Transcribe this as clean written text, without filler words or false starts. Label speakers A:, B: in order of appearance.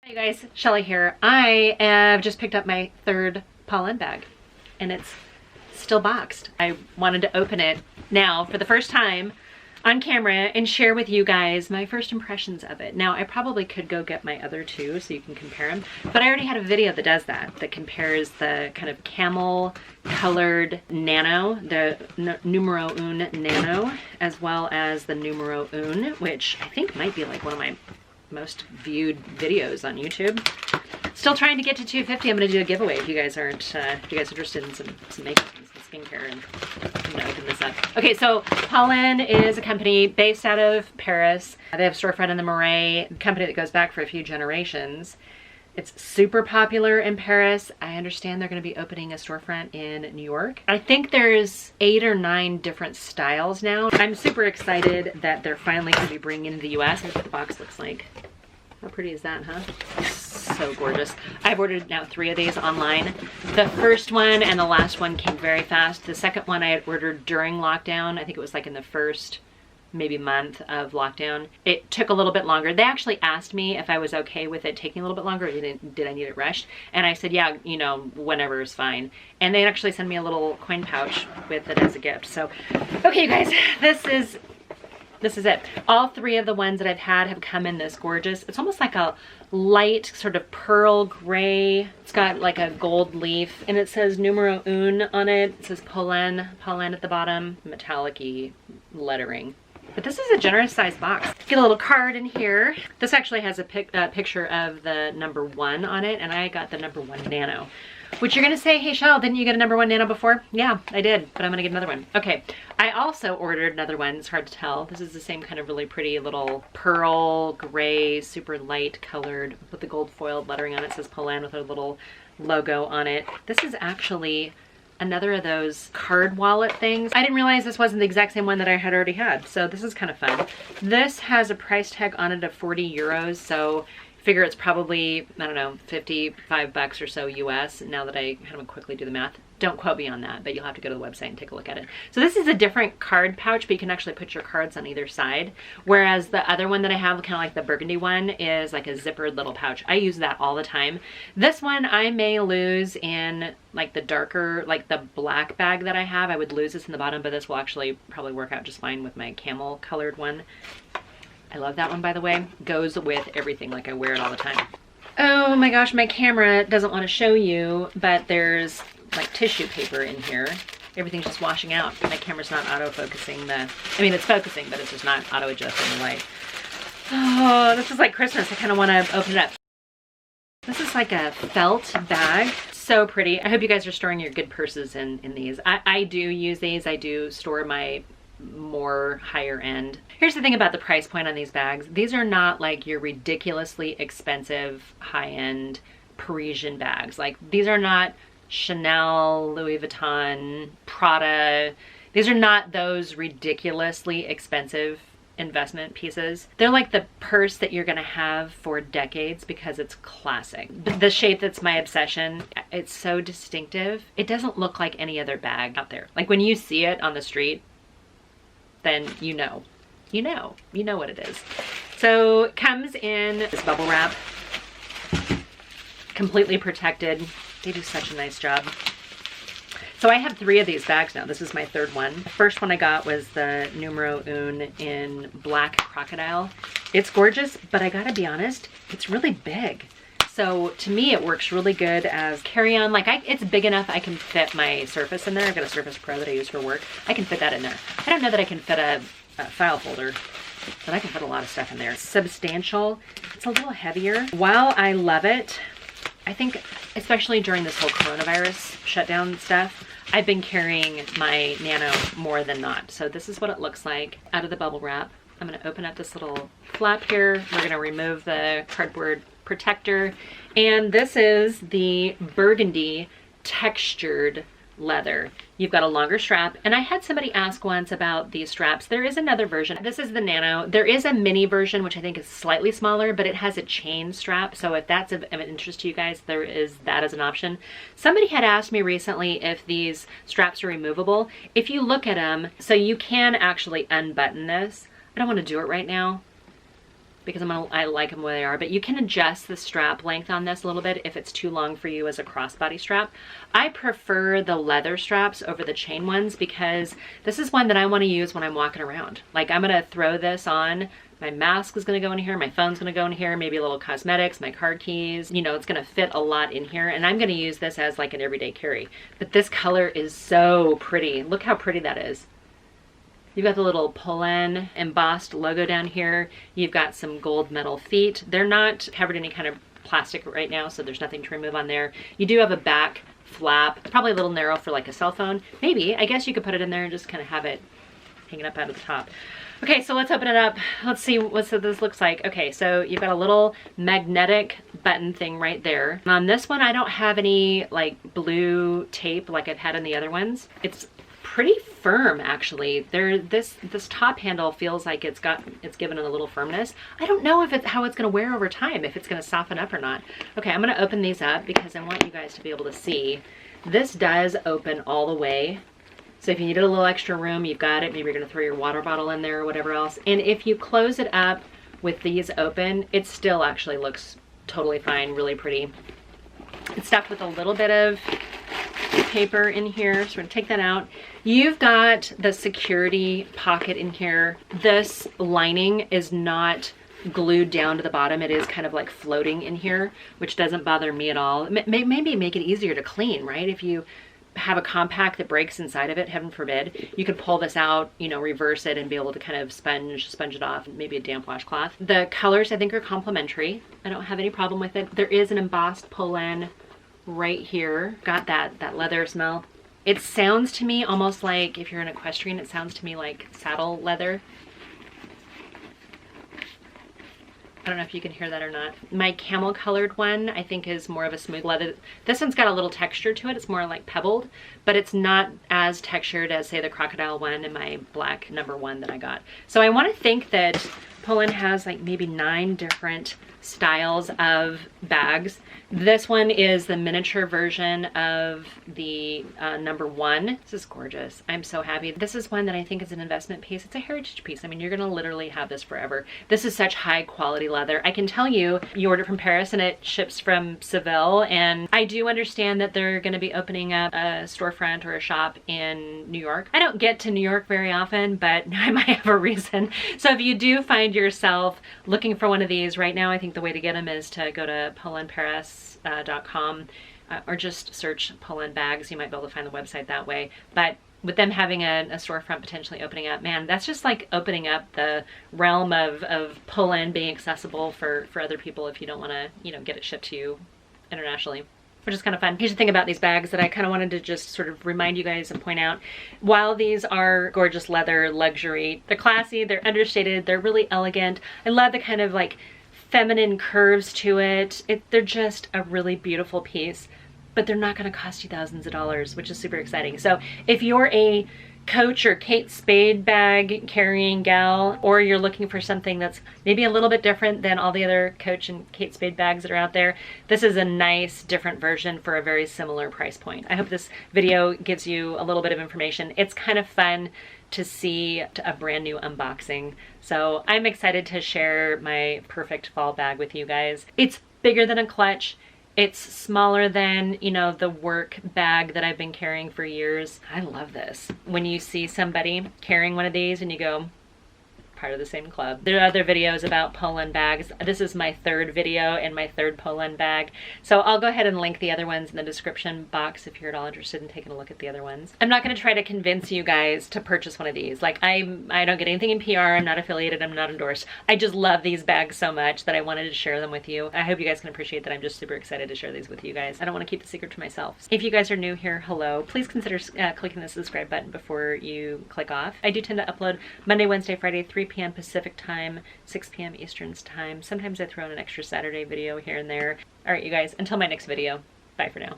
A: Hey guys, Shelly here. I have just picked up my third Polene bag and it's still boxed. I wanted to open it now for the first time on camera and share with you guys my first impressions of it. Now I probably could go get my other two so you can compare them, but I already had a video that does that compares the kind of camel colored Nano, the Numero Un Nano, as well as the Numero Un, which I think might be like one of my most viewed videos on YouTube. Still trying to get to 250. I'm gonna do a giveaway if you guys aren't, if you guys are interested in some makeup and some skincare, and I'm gonna open this up. Okay, so Polene is a company based out of Paris. They have a storefront in the Marais, a company that goes back for a few generations. It's super popular in Paris. I understand they're going to be opening a storefront in New York. I think there's 8 or 9 different styles now. I'm super excited that they're finally going to be bringing into the US. Here's what the box looks like. How pretty is that, huh? So gorgeous. I've ordered now 3 of these online. The first one and the last one came very fast. The second one I had ordered during lockdown. I think it was like in the first maybe month of lockdown. It took a little bit longer. They actually asked me if I was okay with it taking a little bit longer, or did I need it rushed? And I said, yeah, you know, whenever is fine. And they actually sent me a little coin pouch with it as a gift. So, okay, you guys, this is it. All 3 of the ones that I've had have come in this gorgeous, it's almost like a light sort of pearl gray. It's got like a gold leaf and it says Numero Un on it. It says Polene at the bottom, metallic-y lettering. But this is a generous sized box. Get a little card in here. This actually has a picture of the number 1 on it, and I got the number 1 Nano. Which you're gonna say, hey Shell, didn't you get a number 1 Nano before? Yeah, I did, but I'm gonna get another one. Okay, I also ordered another one. It's hard to tell. This is the same kind of really pretty little pearl gray, super light colored, with the gold foiled lettering on it. It says Polene with a little logo on it. This is actually another of those card wallet things. I didn't realize this wasn't the exact same one that I had already had, so this is kind of fun. This has a price tag on it of 40 euros, so figure it's probably, I don't know, 55 bucks or so US, now that I kind of quickly do the math. Don't quote me on that, but you'll have to go to the website and take a look at it. So this is a different card pouch, but you can actually put your cards on either side. Whereas the other one that I have, kind of like the Burgundy one, is like a zippered little pouch. I use that all the time. This one I may lose in like the darker, like the black bag that I have. I would lose this in the bottom, but this will actually probably work out just fine with my camel colored one. I love that one, by the way. Goes with everything, like I wear it all the time. Oh my gosh, my camera doesn't want to show you, but there's like tissue paper in here. Everything's just washing out. My camera's not auto-focusing I mean, it's focusing, but it's just not auto-adjusting the light. Oh, this is like Christmas. I kind of want to open it up. This is like a felt bag. So pretty. I hope you guys are storing your good purses in these. I do use these. I do store my more higher end. Here's the thing about the price point on these bags. These are not like your ridiculously expensive high-end Parisian bags. Like, these are not Chanel, Louis Vuitton, Prada. These are not those ridiculously expensive investment pieces. They're like the purse that you're gonna have for decades because it's classic. The shape that's my obsession, it's so distinctive. It doesn't look like any other bag out there. Like when you see it on the street, then you know what it is. So it comes in this bubble wrap, completely protected. They do such a nice job. So I have 3 of these bags now. This is my 3rd one. The first one I got was the Numero Un in black Crocodile. It's gorgeous, but I gotta be honest, it's really big. So to me, it works really good as carry-on. Like it's big enough I can fit my Surface in there. I've got a Surface Pro that I use for work. I can fit that in there. I don't know that I can fit a file folder, but I can put a lot of stuff in there. It's substantial. It's a little heavier. While I love it, I think, especially during this whole coronavirus shutdown stuff, I've been carrying my Nano more than not. So this is what it looks like out of the bubble wrap. I'm gonna open up this little flap here. We're gonna remove the cardboard protector. And this is the Burgundy textured leather. You've got a longer strap, and I had somebody ask once about these straps. There is another version. This is the Nano. There is a mini version, which I think is slightly smaller, but it has a chain strap. So if that's of interest to you guys, there is that as an option. Somebody had asked me recently if these straps are removable. If you look at them, so you can actually unbutton this. I don't want to do it right now. because I like them where they are, but you can adjust the strap length on this a little bit if it's too long for you as a crossbody strap. I prefer the leather straps over the chain ones because this is one that I want to use when I'm walking around. Like, I'm going to throw this on. My mask is going to go in here, my phone's going to go in here, maybe a little cosmetics, my car keys, you know, it's going to fit a lot in here, and I'm going to use this as like an everyday carry. But this color is so pretty. Look how pretty that is. You've got the little Polene embossed logo down here. You've got some gold metal feet. They're not covered in any kind of plastic right now, so there's nothing to remove on there. You do have a back flap. It's probably a little narrow for like a cell phone. Maybe, I guess you could put it in there and just kind of have it hanging up out of the top. Okay, so let's open it up. Let's see what this looks like. Okay, so you've got a little magnetic button thing right there. And on this one, I don't have any like blue tape like I've had on the other ones. It's pretty firm, actually. This top handle feels like it's given it a little firmness. I don't know if how it's gonna wear over time, if it's gonna soften up or not. Okay, I'm gonna open these up because I want you guys to be able to see. This does open all the way. So if you needed a little extra room, you've got it. Maybe you're gonna throw your water bottle in there or whatever else. And if you close it up with these open, it still actually looks totally fine, really pretty. It's stuffed with a little bit of paper in here, so we're gonna take that out. You've got the security pocket in here. This lining is not glued down to the bottom. It is kind of like floating in here, which doesn't bother me at all. Maybe make it easier to clean, right? If you have a compact that breaks inside of it, heaven forbid, you could pull this out, you know, reverse it and be able to kind of sponge it off, maybe a damp washcloth. The colors I think are complementary. I don't have any problem with it. There is an embossed Polene right here. Got that leather smell. It sounds to me almost like, if you're an equestrian, it sounds to me like saddle leather. I don't know if you can hear that or not. My camel colored one, I think, is more of a smooth leather. This one's got a little texture to it. It's more like pebbled, but it's not as textured as, say, the Crocodile one and my black number 1 that I got. So I want to think that Polene has like maybe 9 different styles of bags. This one is the miniature version of the number 1. This is gorgeous. I'm so happy. This is one that I think is an investment piece. It's a heritage piece. I mean, you're gonna literally have this forever. This is such high quality leather. I can tell you, you order from Paris and it ships from Seville, and I do understand that they're gonna be opening up a storefront or a shop in New York. I don't get to New York very often, but I might have a reason. So if you do find yourself looking for one of these right now, I think the way to get them is to go to poleneparis.com or just search Polene bags. You might be able to find the website that way. But with them having a storefront potentially opening up, man, that's just like opening up the realm of Polene being accessible for other people if you don't want to, you know, get it shipped to you internationally, which is kind of fun. Here's the thing about these bags that I kind of wanted to just sort of remind you guys and point out. While these are gorgeous leather luxury, they're classy, they're understated, they're really elegant. I love the kind of like feminine curves to it. They're just a really beautiful piece, but they're not going to cost you thousands of dollars, which is super exciting. So if you're a Coach or Kate Spade bag carrying gal, or you're looking for something that's maybe a little bit different than all the other Coach and Kate Spade bags that are out there, this is a nice different version for a very similar price point. I hope this video gives you a little bit of information. It's kind of fun to see a brand new unboxing. So I'm excited to share my perfect fall bag with you guys. It's bigger than a clutch. It's smaller than, you know, the work bag that I've been carrying for years. I love this. When you see somebody carrying one of these and you go, part of the same club. There are other videos about Polene bags. This is my 3rd video and my 3rd Polene bag. So I'll go ahead and link the other ones in the description box if you're at all interested in taking a look at the other ones. I'm not gonna try to convince you guys to purchase one of these. Like I don't get anything in PR, I'm not affiliated, I'm not endorsed. I just love these bags so much that I wanted to share them with you. I hope you guys can appreciate that I'm just super excited to share these with you guys. I don't wanna keep the secret to myself. If you guys are new here, hello. Please consider clicking the subscribe button before you click off. I do tend to upload Monday, Wednesday, Friday, 3 p.m. Pacific time, 6 p.m. Eastern time. Sometimes I throw in an extra Saturday video here and there. All right, you guys, until my next video, bye for now.